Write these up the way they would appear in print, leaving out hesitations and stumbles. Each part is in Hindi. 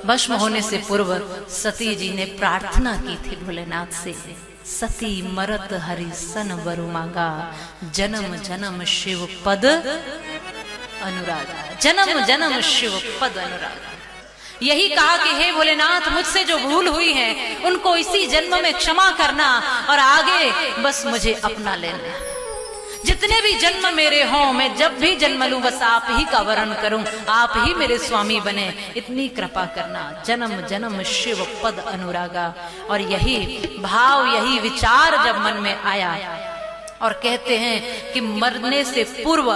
भस्म होने से पूर्व सती जी ने प्रार्थना की थी भोलेनाथ से, सती मरत हरि सन वरु मांगा, जन्म जन्म शिव पद अनुरागा, जन्म जन्म शिव पद अनुरागा। यही कहा कि हे भोलेनाथ, मुझसे जो भूल हुई है उनको इसी जन्म में क्षमा करना और आगे बस मुझे अपना लेना। जितने भी जन्म मेरे हों, मैं जब भी जन्म लूं बस आप ही का वरण करूं, आप ही मेरे स्वामी बने, इतनी कृपा करना। जन्म जन्म शिव पद अनुरागा। और यही भाव, यही विचार जब मन में आया, और कहते हैं कि मरने से पूर्व,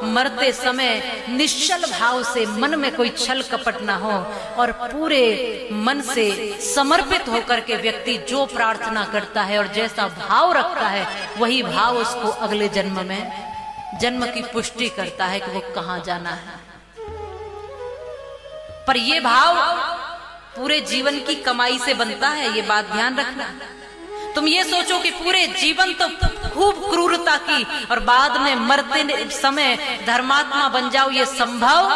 मरते समय निश्चल भाव से, मन में कोई छल कपट ना हो और पूरे मन से समर्पित होकर के व्यक्ति जो प्रार्थना करता है और जैसा भाव रखता है, वही भाव उसको अगले जन्म में जन्म की पुष्टि करता है कि वो कहां जाना है। पर ये भाव पूरे जीवन की कमाई से बनता है, ये बात ध्यान रखना। तुम ये सोचो कि पूरे जीवन तो खूब क्रूरता की और बाद में मरते समय धर्मात्मा बन जाओ, ये संभव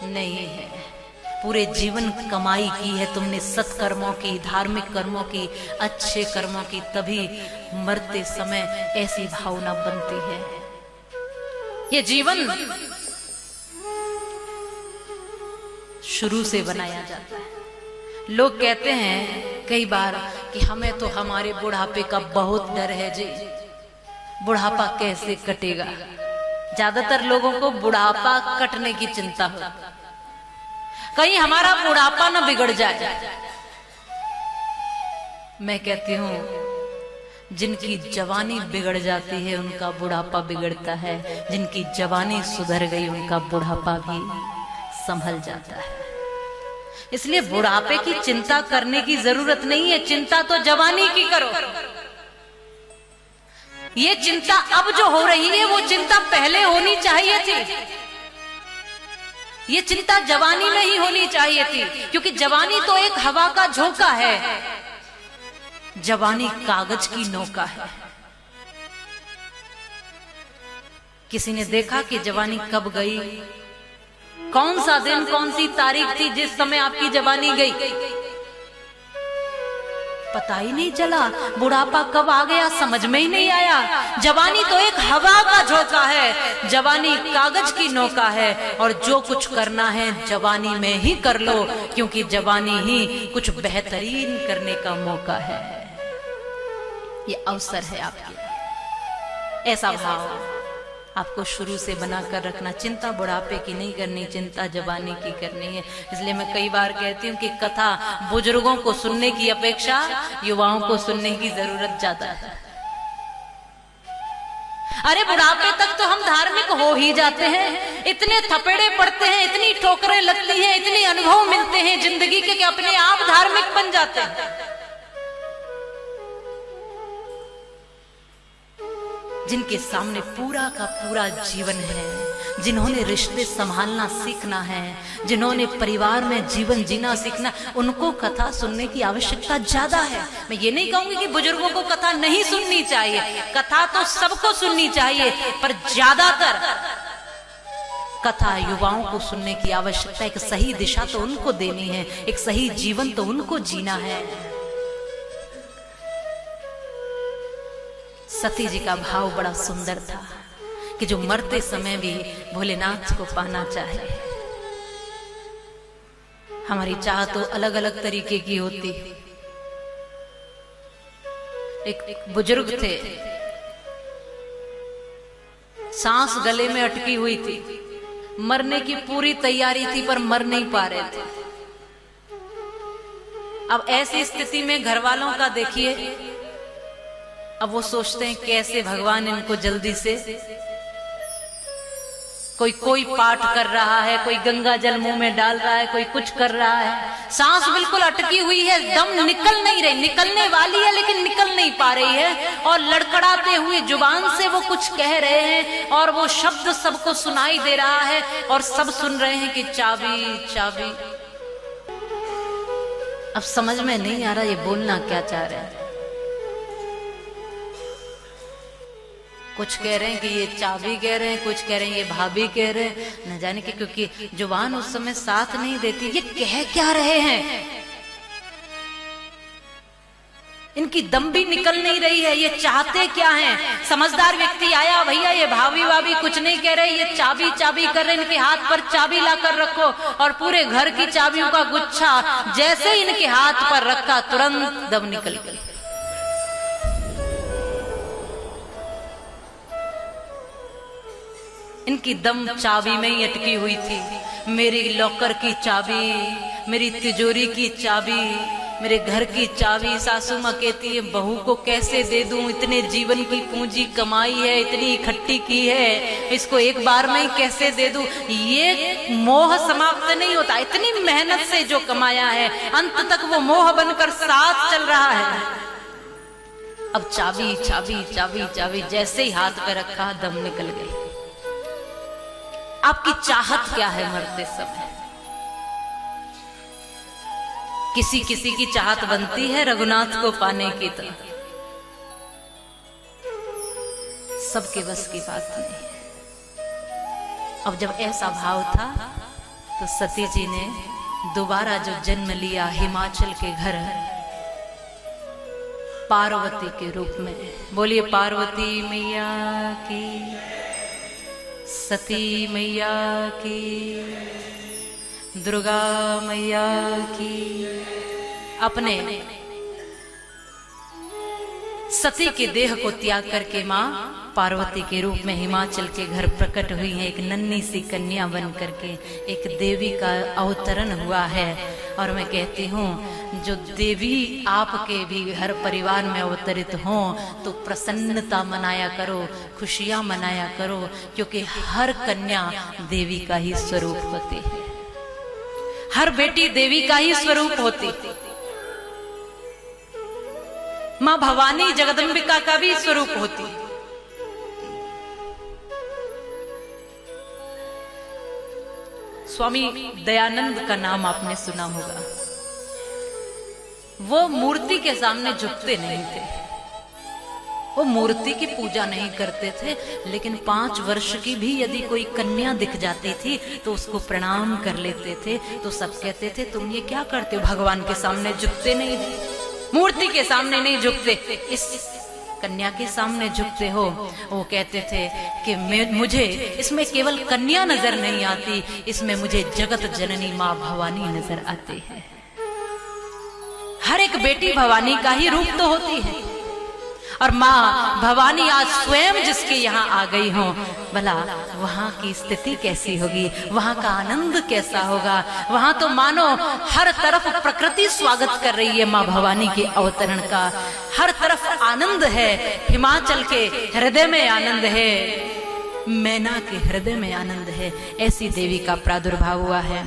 नहीं है। पूरे जीवन कमाई की है तुमने सत्कर्मों की, धार्मिक कर्मों की, अच्छे कर्मों की, तभी मरते समय ऐसी भावना बनती है। ये जीवन शुरू से बनाया जाता है। लोग कहते हैं कई बार कि हमें तो हमारे बुढ़ापे का बहुत डर है जी, बुढ़ापा कैसे कटेगा। ज्यादातर लोगों को बुढ़ापा कटने की चिंता हो, कहीं हमारा बुढ़ापा न बिगड़ जाए। मैं कहती हूं जिनकी जवानी बिगड़ जाती है उनका बुढ़ापा बिगड़ता है, जिनकी जवानी सुधर गई उनका बुढ़ापा भी संभल जाता है। इसलिए बुढ़ापे की चिंता करने की जरूरत नहीं है, चिंता तो जवानी की करो। ये चिंता अब जो हो रही है वो चिंता पहले होनी चाहिए थी। ये चिंता जवानी में ही होनी चाहिए थी, क्योंकि जवानी तो एक हवा का झोंका है, जवानी कागज की नौका है। किसी ने देखा कि जवानी कब गई, कौन सा दिन, कौन सी तारीख थी जिस समय आपकी जवानी गई? पता ही नहीं चला। बुढ़ापा कब आ गया समझ में ही नहीं आया। जवानी तो एक हवा का झोंका है, जवानी कागज की नौका है, और जो कुछ करना है जवानी में ही कर लो, क्योंकि जवानी ही कुछ बेहतरीन करने का मौका है। ये अवसर है आपके लिए। ऐसा भाव आपको शुरू से बनाकर रखना। चिंता बुढ़ापे की नहीं करनी, चिंता जवानी की करनी है। इसलिए मैं कई बार कहती हूँ कि कथा बुजुर्गों को सुनने की अपेक्षा युवाओं को सुनने की जरूरत ज्यादा है। अरे बुढ़ापे तक तो हम धार्मिक हो ही जाते हैं, इतने थपेड़े पड़ते हैं, इतनी ठोकरें लगती हैं, इतने अनुभव मिलते हैं जिंदगी के कि अपने आप धार्मिक बन जाते हैं। जिनके सामने पूरा का पूरा जीवन है, जिन्होंने रिश्ते संभालना सीखना है, जिन्होंने परिवार में जीवन जीना सीखना, उनको कथा सुनने की आवश्यकता ज्यादा है। मैं ये नहीं कहूंगी कि बुजुर्गों को कथा नहीं सुननी चाहिए, कथा तो सबको सुननी चाहिए, पर ज्यादातर कथा युवाओं को सुनने की आवश्यकता है। एक सही दिशा तो उनको देनी है, एक सही जीवन तो उनको जीना है। सती जी का भाव बड़ा सुंदर था कि जो मरते समय भी भोलेनाथ को पाना चाहे। हमारी चाह तो अलग अलग तरीके की होती। एक बुजुर्ग थे, सांस गले में अटकी हुई थी, मरने की पूरी तैयारी थी पर मर नहीं पा रहे थे। अब ऐसी स्थिति में घर वालों का देखिए, अब वो सोचते हैं कैसे भगवान इनको जल्दी से, कोई पाठ कर रहा है, कोई गंगा जल मुंह में डाल रहा है, कोई कुछ कर रहा है। सांस बिल्कुल अटकी हुई है, दम निकल नहीं रही, निकलने वाली है लेकिन निकल नहीं पा रही है, और लड़खड़ाते हुए जुबान से वो कुछ कह रहे हैं और वो शब्द सबको सुनाई दे रहा है और सब सुन रहे हैं कि चाबी चाबी। अब समझ में नहीं आ रहा ये बोलना क्या चाह रहे हैं। कुछ कह रहे हैं कि ये चाबी कह रहे हैं, कुछ कह रहे हैं ये भाभी कह रहे हैं, न जाने कि, क्योंकि जुबान उस समय साथ नहीं देती। ये कह क्या रहे हैं, इनकी दम भी निकल नहीं रही है, ये चाहते क्या हैं। समझदार व्यक्ति आया, भैया ये भाभी भाभी कुछ नहीं कह रहे, ये चाबी चाबी कर रहे, इनके हाथ पर चाबी ला कर रखो। और पूरे घर की चाबियों का गुच्छा जैसे इनके हाथ पर रखा, तुरंत दम निकल गई। इनकी दम चाबी में ही अटकी हुई थी। मेरी लॉकर की चाबी, मेरी तिजोरी की चाबी, मेरे घर की चाबी। सासू माँ कहती है बहू को कैसे दे दूं, इतने जीवन की पूंजी कमाई है, इतनी इकट्ठी की है, इसको एक बार में ही कैसे दे दूं। ये मोह समाप्त नहीं होता, इतनी मेहनत से जो कमाया है अंत तक वो मोह बनकर साथ चल रहा है। अब चाबी चाबी चाबी चाबी जैसे ही हाथ पे रखा, दम निकल गई। आपकी चाहत क्या है मरते समय? किसी किसी की चाहत बनती है रघुनाथ को पाने की, तो सबके बस की बात नहीं। अब जब ऐसा भाव था तो सती जी ने दोबारा जो जन्म लिया हिमाचल के घर पार्वती के रूप में। बोलिए पार्वती मैया की, सती मैया की, दुर्गा मैया की। अपने सती के देह को त्याग करके माँ पार्वती के रूप में हिमाचल के घर प्रकट हुई है। एक नन्ही सी कन्या बन करके एक देवी का अवतरण हुआ है। और मैं कहती हूँ जो देवी आपके भी हर परिवार में अवतरित हों तो प्रसन्नता मनाया करो, खुशियां मनाया करो, क्योंकि हर कन्या देवी का ही स्वरूप होती है, हर बेटी देवी का ही स्वरूप होती। माँ भवानी जगदम्बिका का भी स्वरूप होती। स्वामी दयानंद का नाम आपने सुना होगा। वो मूर्ति के सामने झुकते नहीं थे, वो मूर्ति की पूजा नहीं करते थे, लेकिन 5 वर्ष की भी यदि कोई कन्या दिख जाती थी तो उसको प्रणाम कर लेते थे। तो सब कहते थे तुम ये क्या करते हो, भगवान के सामने झुकते नहीं, मूर्ति के सामने नहीं झुकते, इस कन्या के सामने झुकते हो। वो कहते थे कि मुझे इसमें केवल कन्या नजर नहीं आती, इसमें मुझे जगत जननी माँ भवानी नजर आती है। हर एक बेटी भवानी का ही रूप तो होती है, और माँ भवानी आज स्वयं जिसके यहाँ आ गई हो, भला वहां की स्थिति कैसी होगी, वहां का आनंद कैसा होगा। वहां तो मानो हर तरफ प्रकृति स्वागत कर रही है माँ भवानी के अवतरण का, हर तरफ आनंद है। हिमाचल के हृदय में आनंद है, मैना के हृदय में आनंद है। ऐसी देवी का प्रादुर्भाव हुआ है।